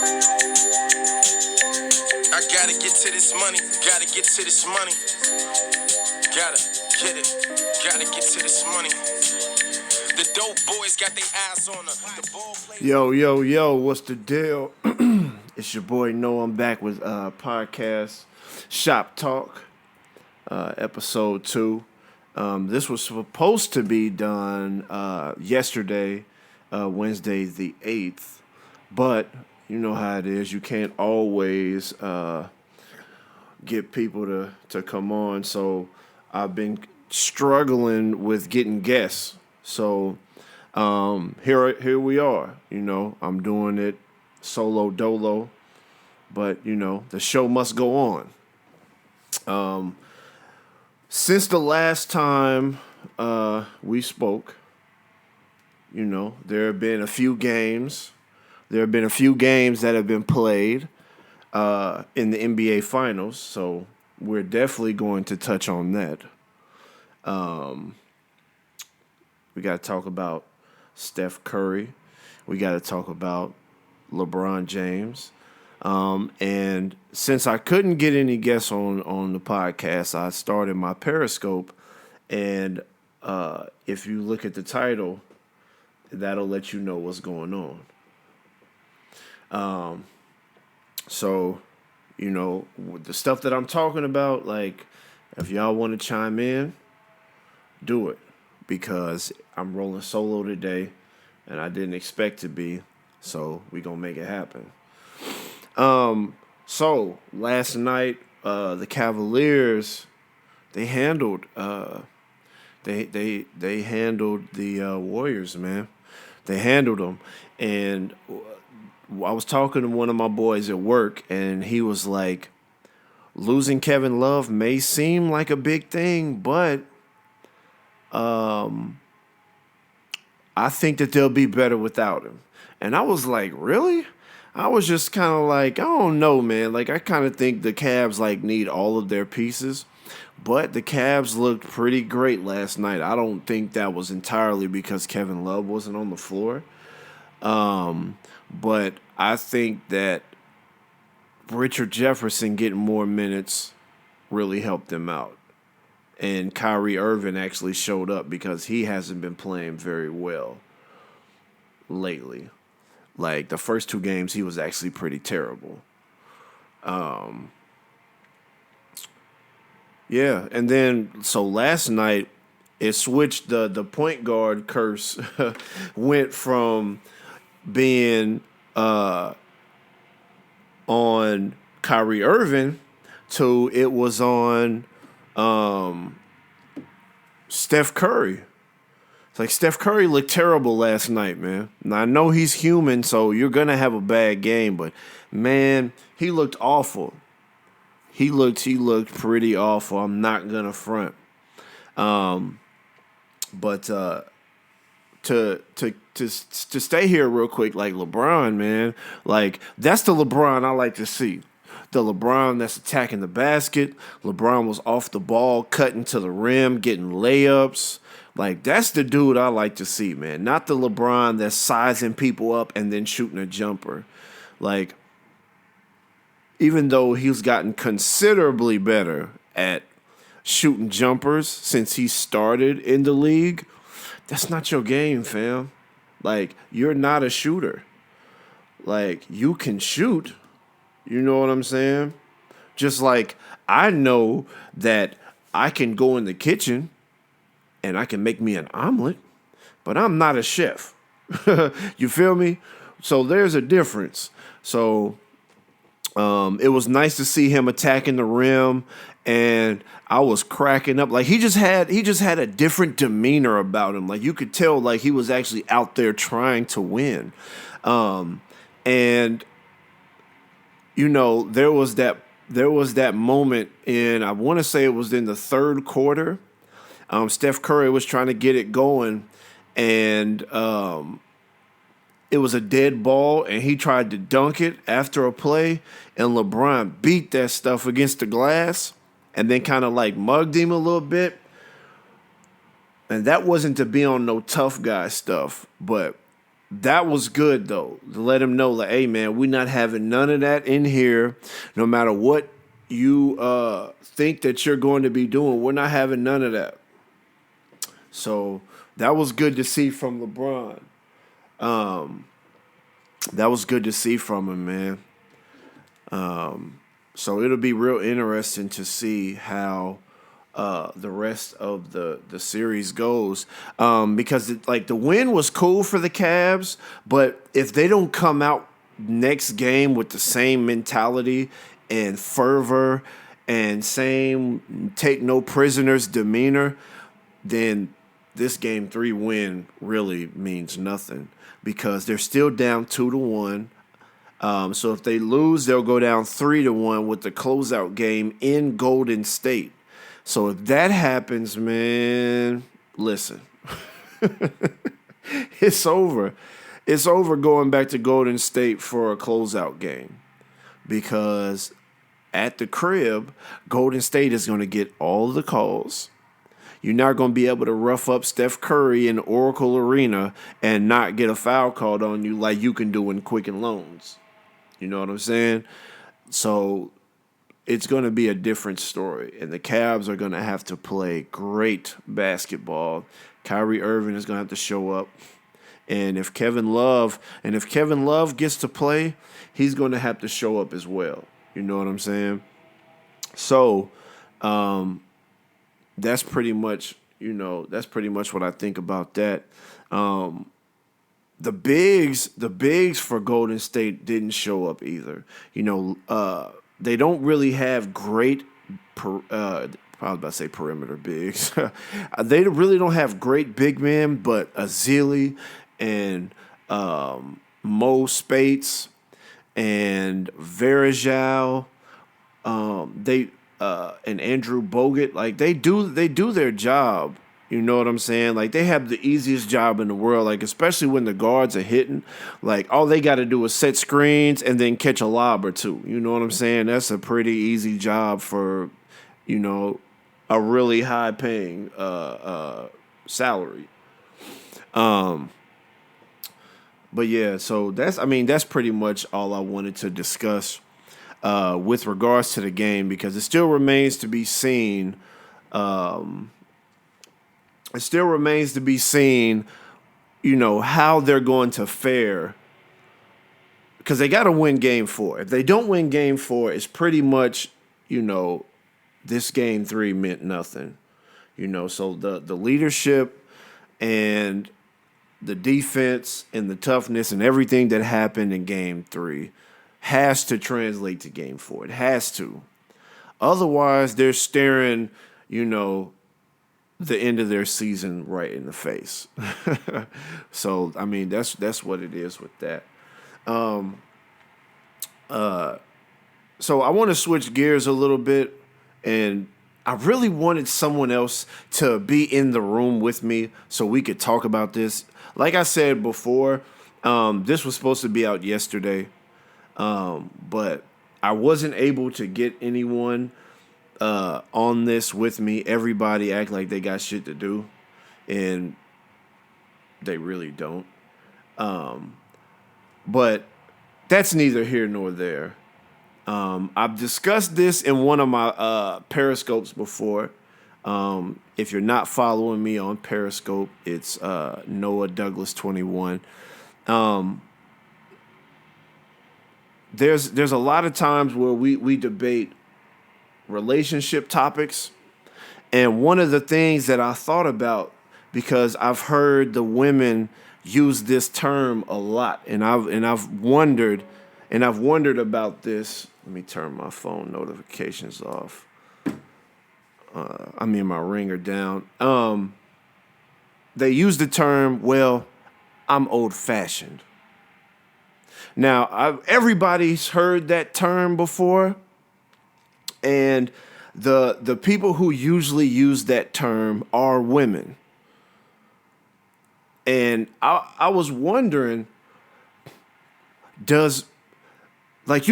I gotta get to this money, gotta get to this money. Gotta get it, gotta get to this money. The dope boys got their eyes on her. The ball players. Yo, what's the deal? It's your boy Noah. I'm back with podcast Shop Talk, episode 2. This was supposed to be done yesterday, Wednesday the 8th, but you know how it is. You can't always get people to come on, so I've been struggling with getting guests. So here we are. You know, I'm doing it solo dolo, but you know the show must go on. Since the last time we spoke, you know, there have been a few games. There have been a few games that have been played in the NBA Finals, so we're definitely going to touch on that. We got to talk about Steph Curry. We got to talk about LeBron James. And since I couldn't get any guests on the podcast, I started my Periscope. And if you look at the title, that'll let you know what's going on. So, you know, with the stuff that I'm talking about, like, if y'all want to chime in, do it. Because I'm rolling solo today, and I didn't expect to be, so we gonna make it happen. So last night, the Cavaliers, they handled they handled the Warriors, man. They handled them, and I was talking to one of my boys at work, and he was like, losing Kevin Love may seem like a big thing, but I think that they'll be better without him. And I was like, really? I was just kind of like, I don't know, man. Like, I kind of think the Cavs, like, need all of their pieces. But the Cavs looked pretty great last night. I don't think that was entirely because Kevin Love wasn't on the floor. But I think that Richard Jefferson getting more minutes really helped them out. And Kyrie Irving actually showed up because he hasn't been playing very well lately. Like, the first 2 games, he was actually pretty terrible. Yeah, and then, so last night, it switched, the point guard curse went from being on Kyrie Irving to it was on Steph Curry. It's like Steph Curry looked terrible last night, man. Now, I know he's human, so you're going to have a bad game, but, man, he looked awful. He looked pretty awful. I'm not going to front. But to stay here real quick, like LeBron, man, like that's the LeBron I like to see. The LeBron that's attacking the basket. LeBron was off the ball, cutting to the rim, getting layups. Like, that's the dude I like to see, man. Not the LeBron that's sizing people up and then shooting a jumper. Like, even though he's gotten considerably better at shooting jumpers since he started in the league, that's not your game, fam. Like, you're not a shooter. Like, you can shoot. You know what I'm saying? Just like I know that I can go in the kitchen and I can make me an omelet, but I'm not a chef. You feel me? So there's a difference. So it was nice to see him attacking the rim, and I was cracking up. Like he just had a different demeanor about him. Like you could tell like he was actually out there trying to win. And you know, there was that moment in, I want to say it was in the third quarter. Steph Curry was trying to get it going, and it was a dead ball, and he tried to dunk it after a play, and LeBron beat that stuff against the glass and then kind of like mugged him a little bit. And that wasn't to be on no tough guy stuff, but that was good though. To let him know, like, hey man, we're not having none of that in here. No matter what you think that you're going to be doing, we're not having none of that. So that was good to see from LeBron. That was good to see from him, man. So it'll be real interesting to see how the rest of the series goes, because the win was cool for the Cavs, but if they don't come out next game with the same mentality and fervor and same take no prisoners demeanor, then this game 3 win really means nothing because they're still down 2-1. So if they lose, they'll go down 3-1 with the closeout game in Golden State. So if that happens, man, listen, it's over. It's over going back to Golden State for a closeout game because at the crib, Golden State is going to get all the calls. You're not going to be able to rough up Steph Curry in Oracle Arena and not get a foul called on you like you can do in Quicken Loans. You know what I'm saying? So it's going to be a different story, and the Cavs are going to have to play great basketball. Kyrie Irving is going to have to show up, and if Kevin Love gets to play, he's going to have to show up as well. You know what I'm saying? So, that's pretty much what I think about that. The bigs for Golden State didn't show up either. They don't really have great, I was about to say perimeter bigs. They really don't have great big men, but Azili and Mo Spates and Verajao, and Andrew Bogut, like they do their job. You know what I'm saying? Like they have the easiest job in the world. Like especially when the guards are hitting, like all they got to do is set screens and then catch a lob or two. You know what I'm saying? That's a pretty easy job for, a really high paying salary. But yeah, so that's pretty much all I wanted to discuss with regards to the game because it still remains to be seen. It still remains to be seen, how they're going to fare because they got to win game 4. If they don't win game 4, it's pretty much, this game 3 meant nothing. So the leadership and the defense and the toughness and everything that happened in game 3 has to translate to game 4. It has to. Otherwise, they're staring, the end of their season right in the face. So, that's what it is with that. So I want to switch gears a little bit, and I really wanted someone else to be in the room with me so we could talk about this. Like I said before, this was supposed to be out yesterday, but I wasn't able to get anyone on this with me. Everybody act like they got shit to do, and they really don't. But that's neither here nor there. I've discussed this in one of my Periscopes before. If you're not following me on Periscope, it's Noah Douglas 21. There's a lot of times where we debate relationship topics, and one of the things that I thought about, because I've heard the women use this term a lot, and I've wondered about this. Let me turn my phone notifications off. My ringer down. They use the term, well, I'm old-fashioned. Now, everybody's heard that term before, and the people who usually use that term are women. And I was wondering, you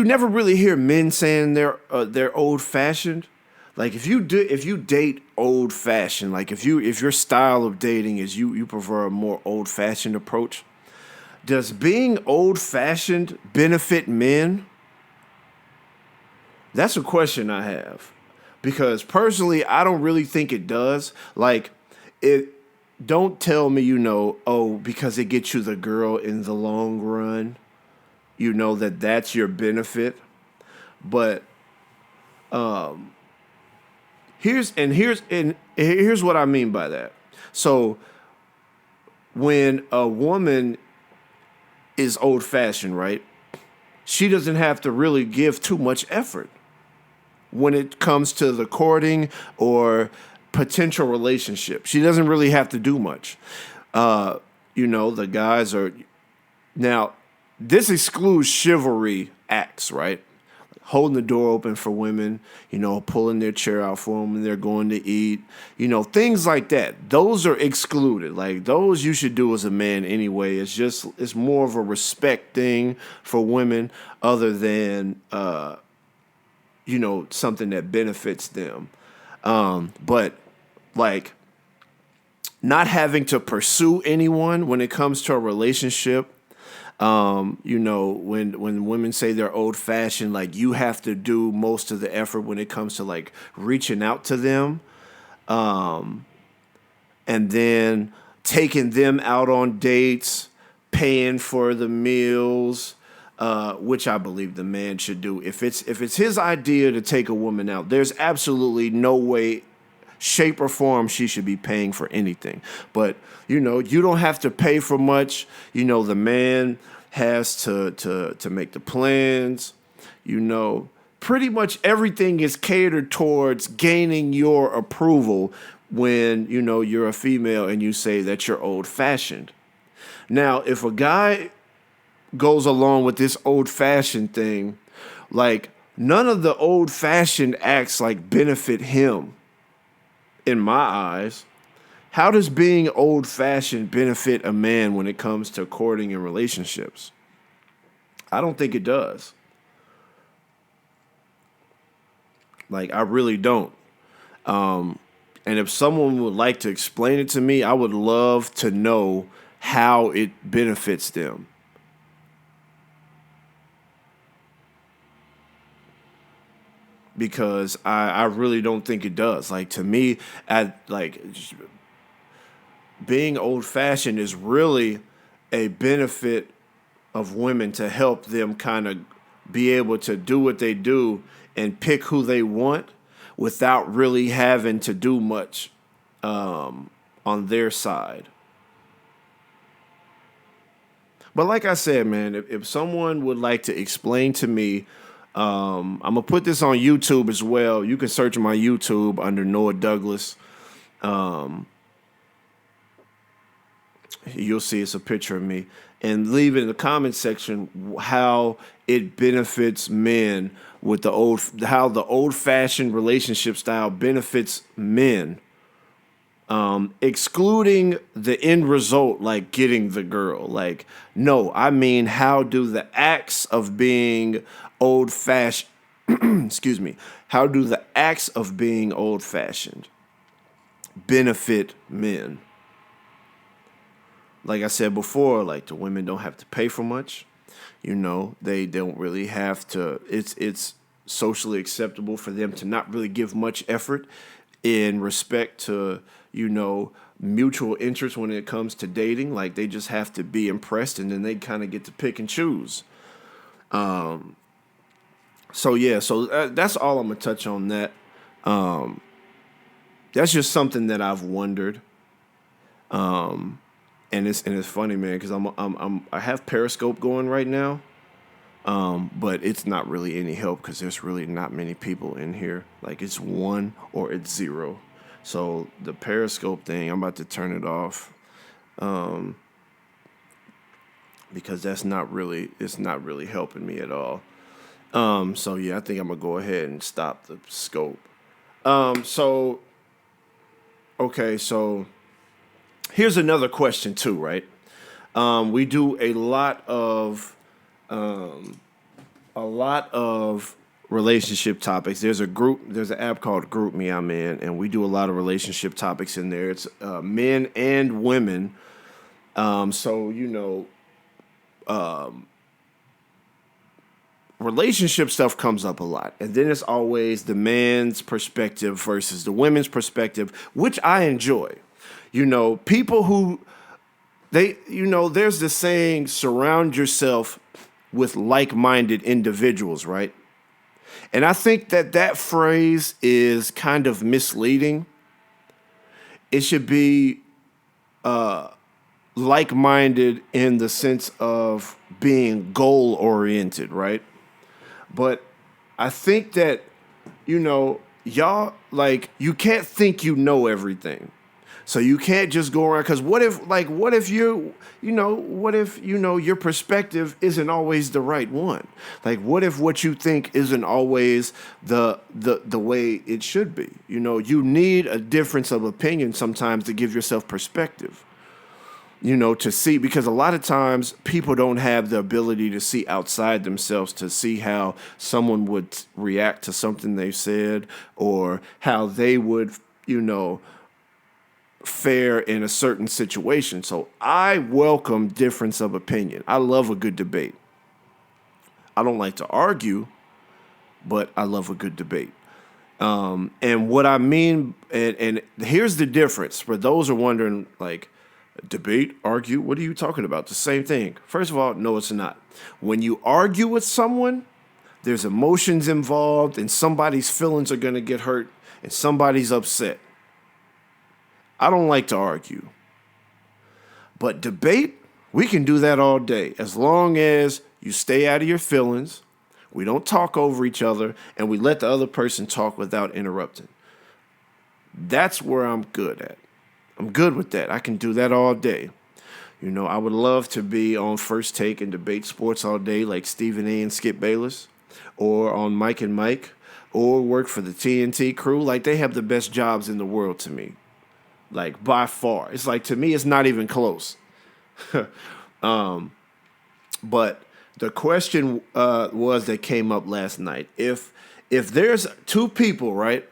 never really hear men saying they're old-fashioned? Like if you date old-fashioned, like if your style of dating is you prefer a more old-fashioned approach, Does being old fashioned benefit men? That's a question I have. Because personally, I don't really think it does. Like, it don't tell me, oh, because it gets you the girl in the long run, that that's your benefit. But here's what I mean by that. So when a woman is old fashioned, right? She doesn't have to really give too much effort when it comes to the courting or potential relationship. She doesn't really have to do much. The guys are now. This excludes chivalry acts, right? Holding the door open for women, pulling their chair out for them when they're going to eat, things like that. Those are excluded. Like, those you should do as a man anyway. It's more of a respect thing for women other than, something that benefits them. But like, not having to pursue anyone when it comes to a relationship. When women say they're old fashioned, like, you have to do most of the effort when it comes to like reaching out to them. And then taking them out on dates, paying for the meals, which I believe the man should do. If it's his idea to take a woman out, there's absolutely no way, shape or form she should be paying for anything. But you don't have to pay for much. The man has to make the plans. Pretty much everything is catered towards gaining your approval when you're a female and you say that you're old fashioned. Now, if a guy goes along with this old fashioned thing, like, none of the old fashioned acts like benefit him. In my eyes, how does being old fashioned benefit a man when it comes to courting and relationships? I don't think it does. Like, I really don't. And if someone would like to explain it to me, I would love to know how it benefits them. Because I really don't think it does. Like, to me, being old fashioned is really a benefit of women to help them kind of be able to do what they do and pick who they want without really having to do much on their side. But like I said, man, if someone would like to explain to me, I'm going to put this on YouTube as well. You can search my YouTube under Noah Douglas. You'll see it's a picture of me. And leave in the comment section how it benefits men with how the old-fashioned relationship style benefits men. Excluding the end result, like getting the girl. Like, no, I mean, how do the acts of being old-fashioned, excuse me, how do the acts of being old-fashioned benefit men? Like I said before, like, the women don't have to pay for much. They don't really have to. It's socially acceptable for them to not really give much effort in respect to, mutual interest when it comes to dating. Like, they just have to be impressed, and then they kind of get to pick and choose. So that's all I'm gonna touch on that. That's just something that I've wondered. And it's funny, man, because I have Periscope going right now, but it's not really any help because there's really not many people in here. Like, it's 1 or it's 0. So the Periscope thing, I'm about to turn it off, because it's not really helping me at all. So yeah, I think I'm gonna go ahead and stop the scope. Okay, so here's another question too, right? We do a lot of relationship topics. There's an app called GroupMe I'm in, and we do a lot of relationship topics in there. It's men and women. So relationship stuff comes up a lot. And then it's always the man's perspective versus the women's perspective, which I enjoy. People who there's this saying, surround yourself with like-minded individuals, right? And I think that phrase is kind of misleading. It should be like-minded in the sense of being goal-oriented, right? But I think that, y'all, like, you can't think you know everything. So you can't just go around, because what if your perspective isn't always the right one? Like, what if what you think isn't always the way it should be? You need a difference of opinion sometimes to give yourself perspective. To see, because a lot of times people don't have the ability to see outside themselves, to see how someone would react to something they've said, or how they would, fare in a certain situation. So I welcome difference of opinion. I love a good debate. I don't like to argue, but I love a good debate. And what I mean, and here's the difference for those who are wondering, like, debate, argue, what are you talking about? The same thing. First of all, no, it's not. When you argue with someone, there's emotions involved, and somebody's feelings are going to get hurt, and somebody's upset. I don't like to argue. But debate, we can do that all day, as long as you stay out of your feelings, we don't talk over each other, and we let the other person talk without interrupting. That's where I'm good at. I'm good with that. I can do that all day. I would love to be on First Take and debate sports all day like Stephen A. and Skip Bayless, or on Mike and Mike, or work for the TNT crew. Like, they have the best jobs in the world to me. Like, by far. It's like, to me, it's not even close. But the question was that came up last night. If there's two people, right,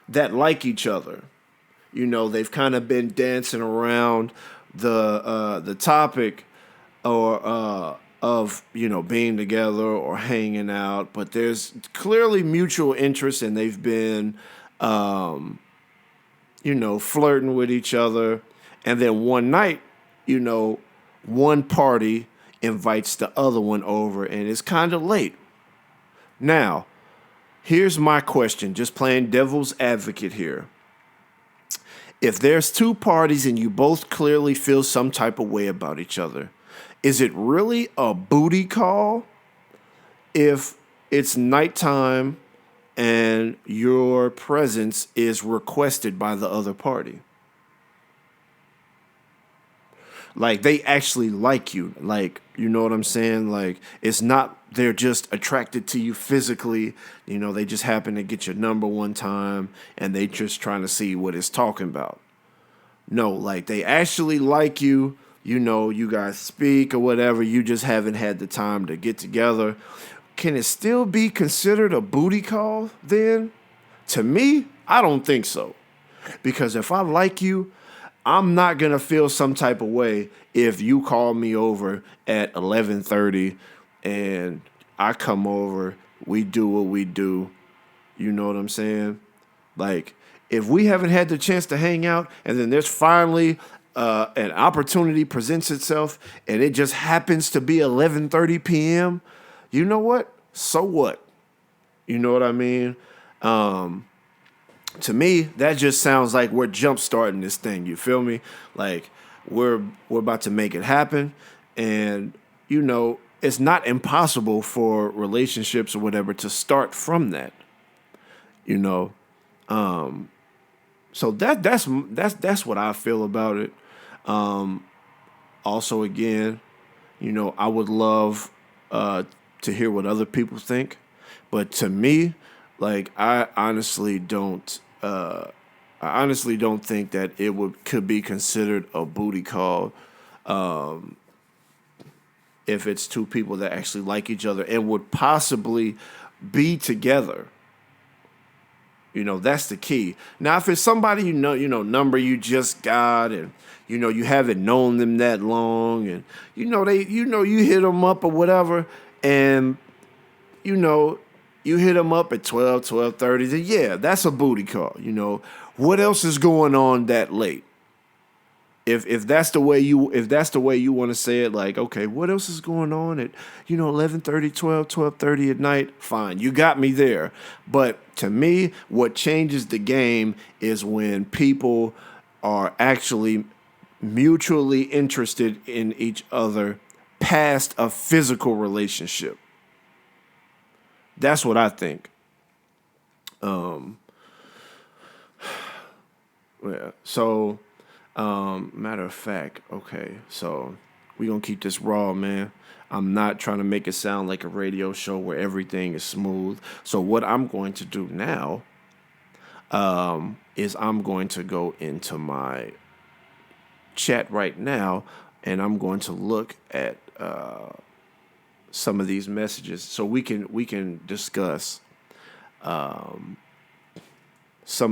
that like each other, they've kind of been dancing around the topic or of being together or hanging out, but there's clearly mutual interest, and they've been flirting with each other. And then one night, one party invites the other one over, and it's kind of late. Now, here's my question, just playing devil's advocate here. If there's two parties and you both clearly feel some type of way about each other, is it really a booty call if it's nighttime and your presence is requested by the other party? Like, they actually like you. Like, you know what I'm saying? Like, it's not they're just attracted to you physically. They just happen to get your number one time, and they just trying to see what it's talking about. No, like, they actually like you. You guys speak or whatever. You just haven't had the time to get together. Can it still be considered a booty call then? To me, I don't think so. Because if I like you, I'm not going to feel some type of way if you call me over at 11:30 and I come over, we do what we do. You know what I'm saying? Like, if we haven't had the chance to hang out, and then there's finally an opportunity presents itself, and it just happens to be 11:30 p.m., you know what? So what? You know what I mean? To me, that just sounds like we're jump starting this thing. You feel me? Like, we're about to make it happen, and it's not impossible for relationships or whatever to start from that. So that's what I feel about it. Also, again, I would love to hear what other people think, but to me, like, I honestly don't think that it could be considered a booty call if it's two people that actually like each other and would possibly be together. That's the key. Now, if it's somebody number you just got, and you haven't known them that long, and you hit them up or whatever, and you hit them up at 12:30, then yeah, that's a booty call. What else is going on that late? If that's the way you want to say it, like, okay, what else is going on at 11:30, 12:30 at night? Fine, you got me there. But to me, what changes the game is when people are actually mutually interested in each other past a physical relationship. That's what I think. Yeah. So, matter of fact, okay. So we gonna keep this raw, man. I'm not trying to make it sound like a radio show where everything is smooth. So what I'm going to do now, is I'm going to go into my chat right now, and I'm going to look at some of these messages so we can discuss some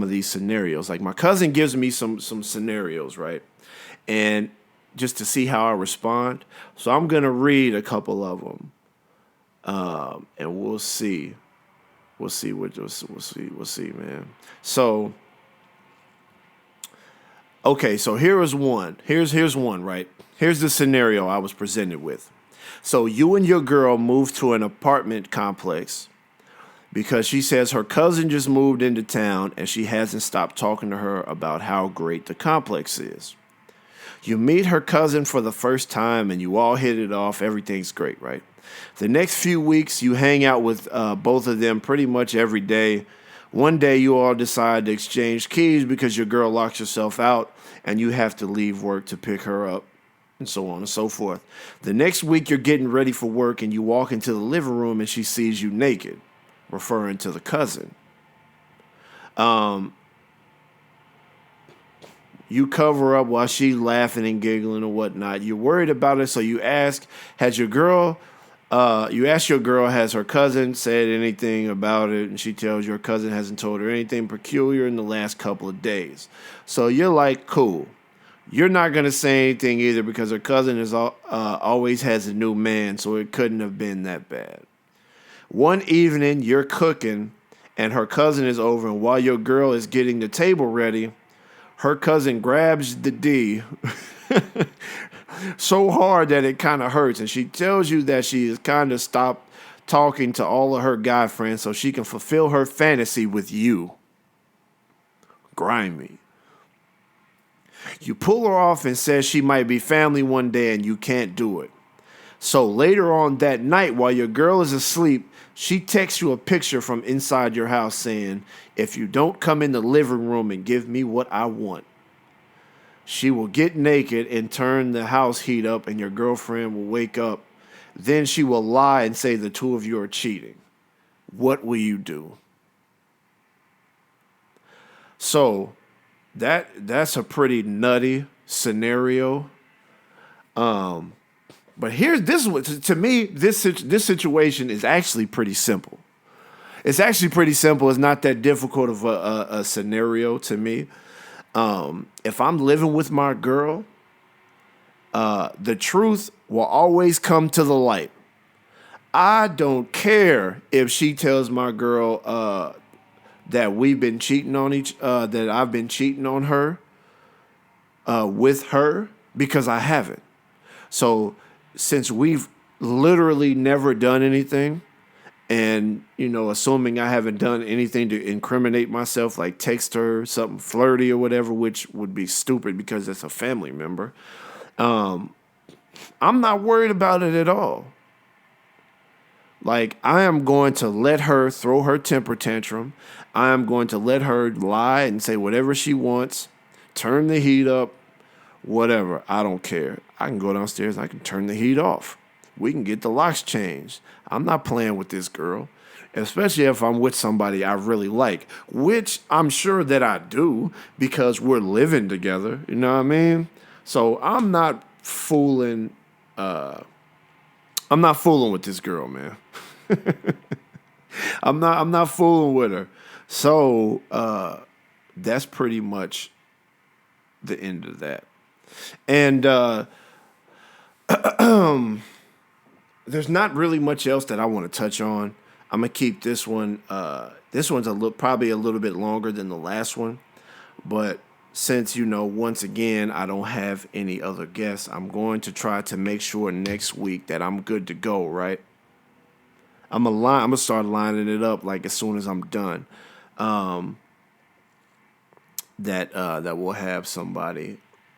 of these scenarios. Like, my cousin gives me some scenarios, right? And just to see how I respond. So I'm gonna read a couple of them, and we'll see. We'll see, man. So, okay, so here is one. Here's one, right? Here's the scenario I was presented with. So you and your girl moved to an apartment complex because she says her cousin just moved into town and she hasn't stopped talking to her about how great the complex is. You meet her cousin for the first time and you all hit it off. Everything's great, right? The next few weeks, you hang out with both of them pretty much every day. One day, you all decide to exchange keys because your girl locks herself out and you have to leave work to pick her up, and so on and so forth. The next week, you're getting ready for work and you walk into the living room and she sees you naked, referring to the cousin. You cover up while she's laughing and giggling and whatnot. You're worried about it, so you ask, has your girl has her cousin said anything about it? And she tells you her cousin hasn't told her anything peculiar in the last couple of days. So you're like, cool. You're not going to say anything either because her cousin always has a new man, so it couldn't have been that bad. One evening, you're cooking, and her cousin is over, and while your girl is getting the table ready, her cousin grabs the D so hard that it kind of hurts, and she tells you that she has kind of stopped talking to all of her guy friends so she can fulfill her fantasy with you. Grimy. You pull her off and says she might be family one day and you can't do it. So later on that night, while your girl is asleep, she texts you a picture from inside your house saying, if you don't come in the living room and give me what I want, she will get naked and turn the house heat up and your girlfriend will wake up. Then she will lie and say the two of you are cheating. What will you do? So that's a pretty nutty scenario. But to me, this situation is actually pretty simple. It's actually pretty simple. It's not that difficult of a scenario to me. If I'm living with my girl, the truth will always come to the light. I don't care if she tells my girl that we've been cheating on that I've been cheating on her with her, because I haven't. So since we've literally never done anything, and, assuming I haven't done anything to incriminate myself, like text her something flirty or whatever, which would be stupid because it's a family member, I'm not worried about it at all. Like, I am going to let her throw her temper tantrum. I am going to let her lie and say whatever she wants, turn the heat up, whatever. I don't care. I can go downstairs and I can turn the heat off. We can get the locks changed. I'm not playing with this girl, especially if I'm with somebody I really like, which I'm sure that I do because we're living together. You know what I mean? So I'm not fooling. I'm not fooling with this girl, man. I'm not fooling with her. So that's pretty much the end of that. And there's not really much else that I want to touch on. I'm gonna keep this one. This one's probably a little bit longer than the last one, but since once again I don't have any other guests, I'm going to try to make sure next week that I'm good to go. Right? I'm gonna start lining it up like as soon as I'm done. That we'll have somebody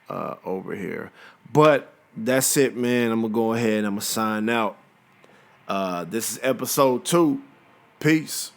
over here. But that's it, man. I'm gonna go ahead and I'm gonna sign out. This is episode 2. Peace.